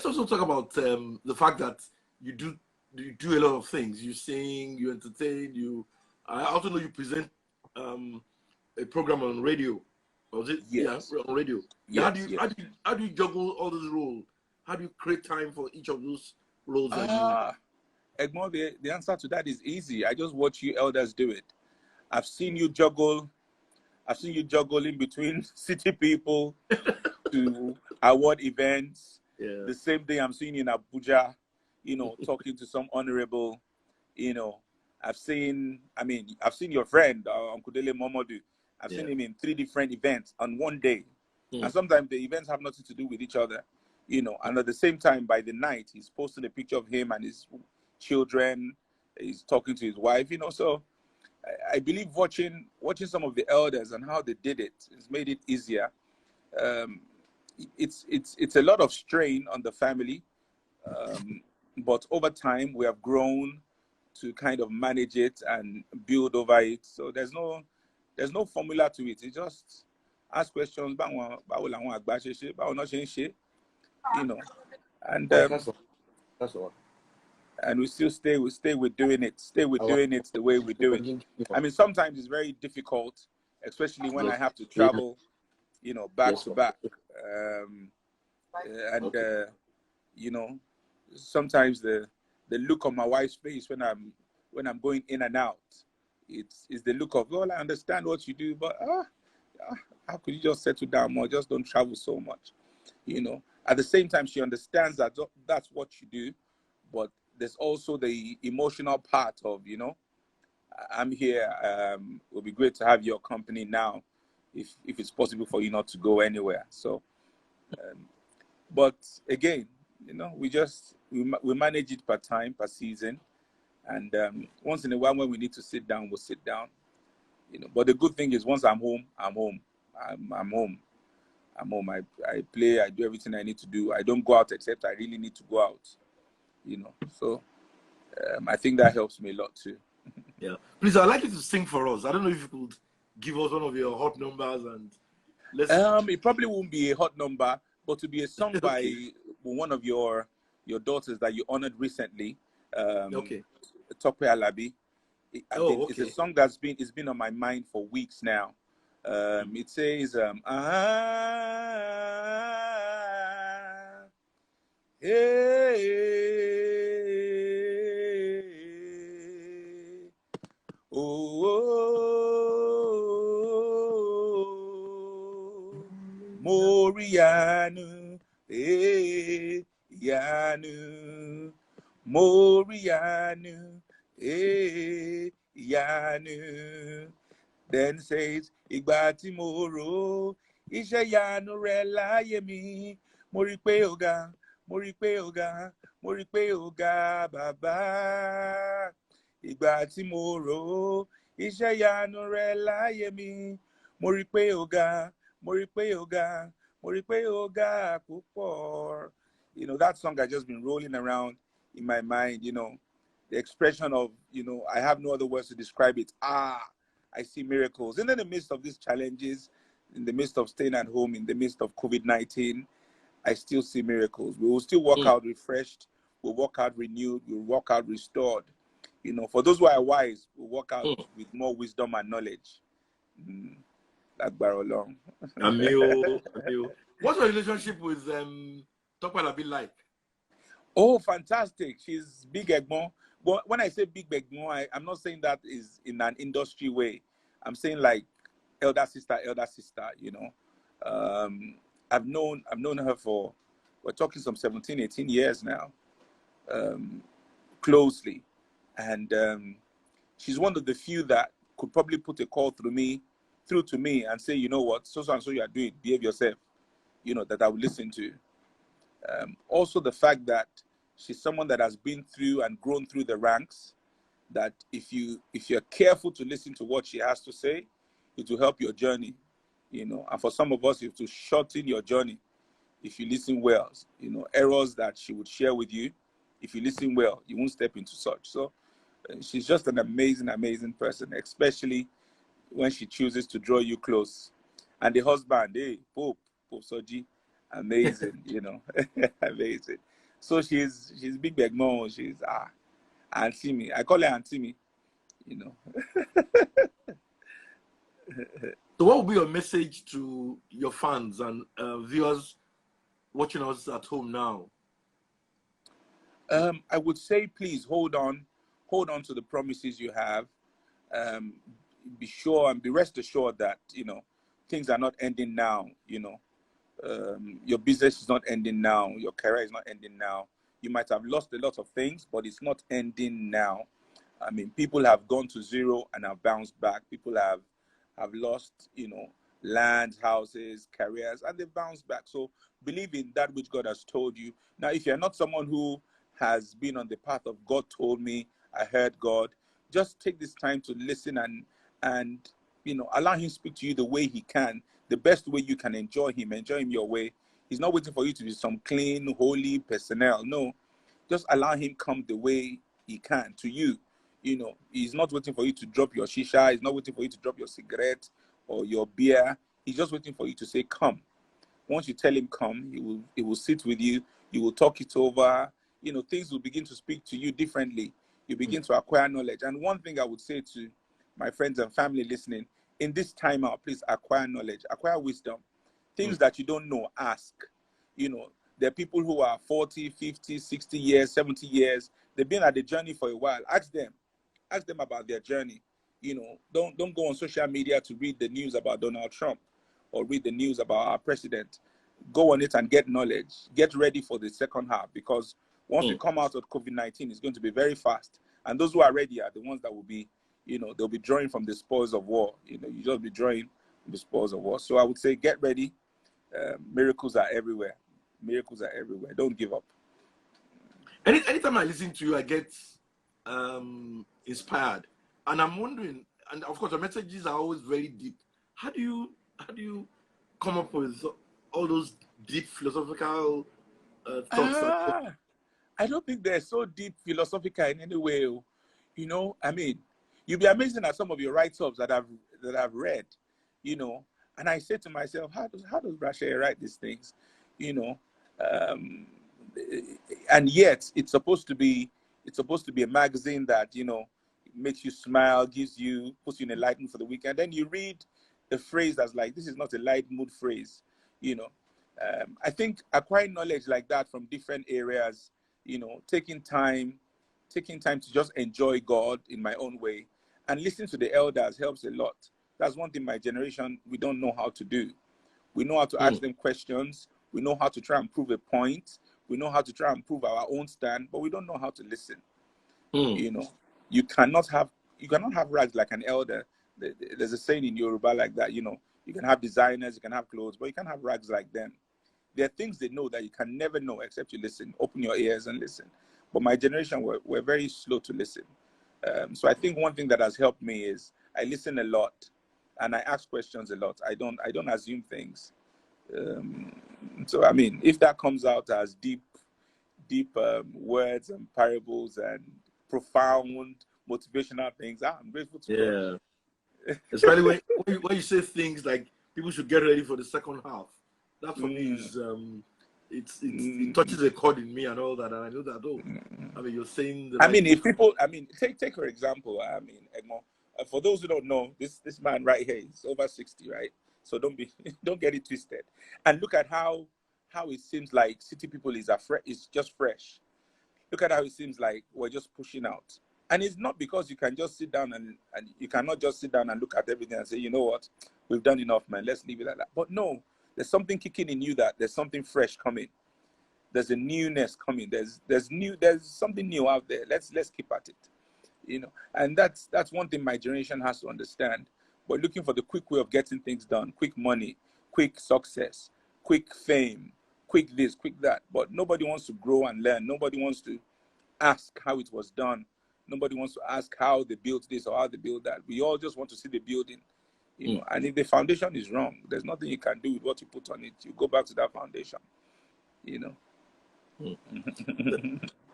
let's also talk about the fact that you do a lot of things. You sing, you entertain, you. I also know you present a program on radio. Was it? Yes. Yeah, on radio. Yeah, Yes, yes. how do you juggle all those roles? How do you create time for each of those roles that you? Egmont, the answer to that is easy. I just watch you elders do it. I've seen you juggle. I've seen you juggle in between city people to award events. Yeah. The same day I'm seeing you in Abuja, talking to some honorable, I've seen your friend, Uncle Dele Momodu. I've seen him in 3 different events on one day. And sometimes the events have nothing to do with each other, and at the same time, by the night, he's posting a picture of him and his children. He's talking to his wife, so I believe watching some of the elders and how they did it has made it easier. It's a lot of strain on the family, but over time we have grown to kind of manage it and build over it. So there's no formula to it. It's just ask questions, and That's all. and we still stay with doing it the way we do it. I mean, sometimes it's very difficult, especially when I have to travel, back to back. Sometimes the look on my wife's face when I'm going in and out, it's the look of, well, I understand what you do, but how could you just settle down more? Just don't travel so much, At the same time, she understands that that's what you do, but there's also the emotional part of, I'm here. It would be great to have your company now, if it's possible for you not to go anywhere. So, but again, we manage it per time, per season, and once in a while when we need to sit down, we'll sit down. But the good thing is, once I'm home, I'm home. I'm home. I play. I do everything I need to do. I don't go out except I really need to go out. So I think that helps me a lot too. Yeah, please, I'd like you to sing for us. I don't know if you could give us one of your hot numbers and let's. It probably won't be a hot number, but to be a song by one of your daughters that you honored recently, Tope Alabi. It's a song that's been on my mind for weeks now. It says, Morianu, Yanu, Morianu, Yanu. Then says, Ìgbà tí mo rò, iṣẹ́ ìyanu rẹ̀ láyé mi, mo rí pé ó ga, mo rí pé ó ga, mo rí pé ó ga, bàbá. Ìgbà tí mo rò, iṣẹ́ ìyanu rẹ̀ láyé mi, mo rí pé ó ga, mo rí pé ó ga, mo rí pé ó ga púpọ̀. That song has just been rolling around in my mind, the expression of, I have no other words to describe it. I see miracles. And in the midst of these challenges, in the midst of staying at home, in the midst of COVID-19, I still see miracles. We will still walk out refreshed. We'll walk out renewed. We'll walk out restored. For those who are wise, we'll walk out with more wisdom and knowledge. Like Barolong. Amio. What's your relationship with Tope Alabi like? Oh, fantastic. She's big Egmont. But when I say big Egmont, I'm not saying that is in an industry way. I'm saying like elder sister, I've known her for, we're talking some 17, 18 years now, closely. And she's one of the few that could probably put a call through to me and say, you know what, so and so you are doing, behave yourself, that I would listen to. Also the fact that she's someone that has been through and grown through the ranks, that if you're careful to listen to what she has to say, it will help your journey, and for some of us, it will shorten your journey if you listen well. Errors that she would share with you, if you listen well, you won't step into such. So she's just an amazing, amazing person, especially when she chooses to draw you close. And the husband, Pope Soji, amazing, amazing. So she's big bag mom. She's Auntie me. I call her Auntie me. You know. So what would be your message to your fans and viewers watching us at home now? I would say, please hold on to the promises you have. Be sure and be rest assured that, you know, things are not ending now. You know, your business is not ending now. Your career is not ending now. You might have lost a lot of things, but it's not ending now. I mean, people have gone to zero and have bounced back. People have lost, you know, lands, houses, careers, and they've bounced back. So believe in that which God has told you. Now, if you're not someone who has been on the path of God told me, I heard God, just take this time to listen and you know, allow him speak to you the way he can, the best way you can enjoy him your way. He's not waiting for you to be some clean, holy personnel. No, just allow him come the way he can to you. You know, he's not waiting for you to drop your shisha. He's not waiting for you to drop your cigarette or your beer. He's just waiting for you to say, come. Once you tell him come, he will sit with you. You will talk it over. You know, things will begin to speak to you differently. You begin to acquire knowledge. And one thing I would say to my friends and family listening, in this time out, please acquire knowledge, acquire wisdom. Things that you don't know, ask. You know, there are people who are 40, 50, 60 years, 70 years. They've been at the journey for a while. Ask them about their journey. You know, don't go on social media to read the news about Donald Trump or read the news about our president. Go on it and get knowledge. Get ready for the second half, because once we come out of COVID-19, it's going to be very fast. And those who are ready are the ones that will be, you know, they'll be drawing from the spoils of war. You know, you just be drawing from the spoils of war. So I would say get ready. Miracles are everywhere. Miracles are everywhere. Don't give up. Anytime I listen to you, I get inspired, and I'm wondering. And of course, the messages are always very deep. How do you come up with all those deep philosophical thoughts? I don't think they're so deep philosophical in any way. You know, I mean, you'll be amazing at some of your write-ups that I've read. You know, and I say to myself, how does Rashid write these things? You know, and yet it's supposed to be a magazine that, you know, makes you smile, puts you in a light mood for the weekend. Then you read the phrase that's like, this is not a light mood phrase. You know, I think acquiring knowledge like that from different areas, you know, taking time to just enjoy God in my own way and listen to the elders helps a lot. That's one thing my generation, we don't know how to do. We know how to ask them questions. We know how to try and prove a point. We know how to try and prove our own stand, but we don't know how to listen. You know, you cannot have rags like an elder. There's a saying in Yoruba like that, you know, you can have designers, you can have clothes, but you can't have rags like them. There are things they know that you can never know except you listen. Open your ears and listen. But my generation, we're very slow to listen. So I think one thing that has helped me is I listen a lot and I ask questions a lot. I don't assume things. So I mean, if that comes out as deep words and parables and profound motivational things, I'm grateful to God. Especially when you say things like people should get ready for the second half. That for me is it touches a chord in me and all that, and I know that. I mean, you're saying. I mean, if people, I mean, take for example. I mean, Egmo, for those who don't know, this man right here is over 60, right? So don't get it twisted. And look at how it seems like city people is just fresh. Look at how it seems like we're just pushing out. And it's not because you can just sit down and you cannot just sit down and look at everything and say, you know what, we've done enough, man. Let's leave it like that. But no, there's something kicking in you, that there's something fresh coming. There's a newness coming. There's something new out there. Let's keep at it. You know, and that's one thing my generation has to understand. We're looking for the quick way of getting things done, quick money, quick success, quick fame, quick this, quick that. But nobody wants to grow and learn. Nobody wants to ask how it was done. Nobody wants to ask how they built this or how they built that. We all just want to see the building. You know, and if the foundation is wrong, there's nothing you can do with what you put on it. You go back to that foundation. You know.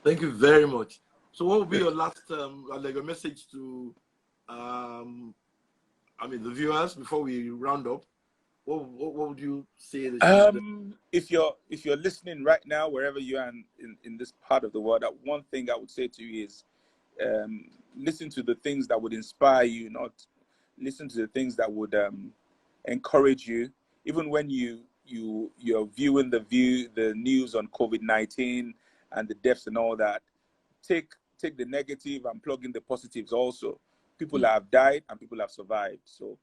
Thank you very much. So what will be your last like a message to I mean the viewers before we round up? what would you say that if you're listening right now, wherever you are in this part of the world, that one thing I would say to you is listen to the things that would inspire you, not listen to the things that would encourage you, even when you're viewing the news on COVID-19 and the deaths and all that. Take the negative and plug in the positives also. People have died and people have survived. So,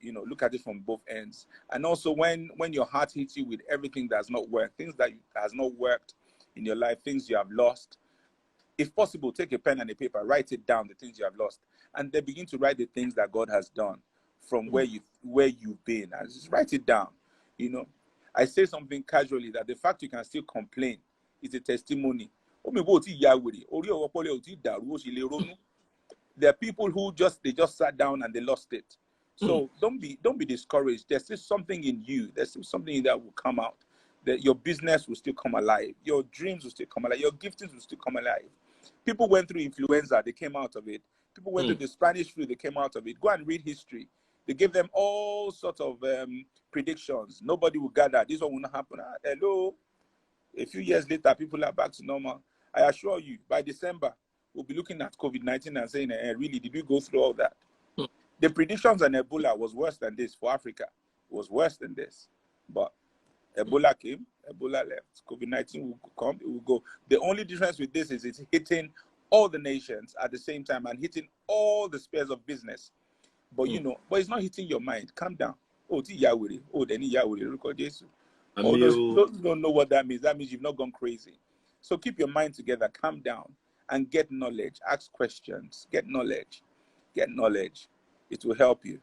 look at it from both ends. And also when your heart hits you with everything that's not worked, things that has not worked in your life, things you have lost, if possible, take a pen and a paper, write it down, the things you have lost, and then begin to write the things that God has done from where you've been, and just write it down. I say something casually that the fact you can still complain is a testimony. There are people who just sat down and they lost it. So don't be discouraged. There's still something in you. There's still something that will come out. That your business will still come alive. Your dreams will still come alive. Your giftings will still come alive. People went through influenza, they came out of it. People went through the Spanish flu, they came out of it. Go and read history. They gave them all sorts of predictions. Nobody will gather. This one will not happen. Hello. A few years later, people are back to normal. I assure you, by December, we'll be looking at COVID-19 and saying, really, did we go through all that? The predictions on Ebola was worse than this for Africa. It was worse than this. But Ebola came, Ebola left. COVID-19 will come, it will go. The only difference with this is it's hitting all the nations at the same time and hitting all the spheres of business. But but it's not hitting your mind. Calm down. Oh, Yahweh. Oh, then Yahweh. Look at Jesus. Oh, those don't know what that means. That means you've not gone crazy. So keep your mind together, calm down, and get knowledge. Ask questions. Get knowledge. Get knowledge. It will help you.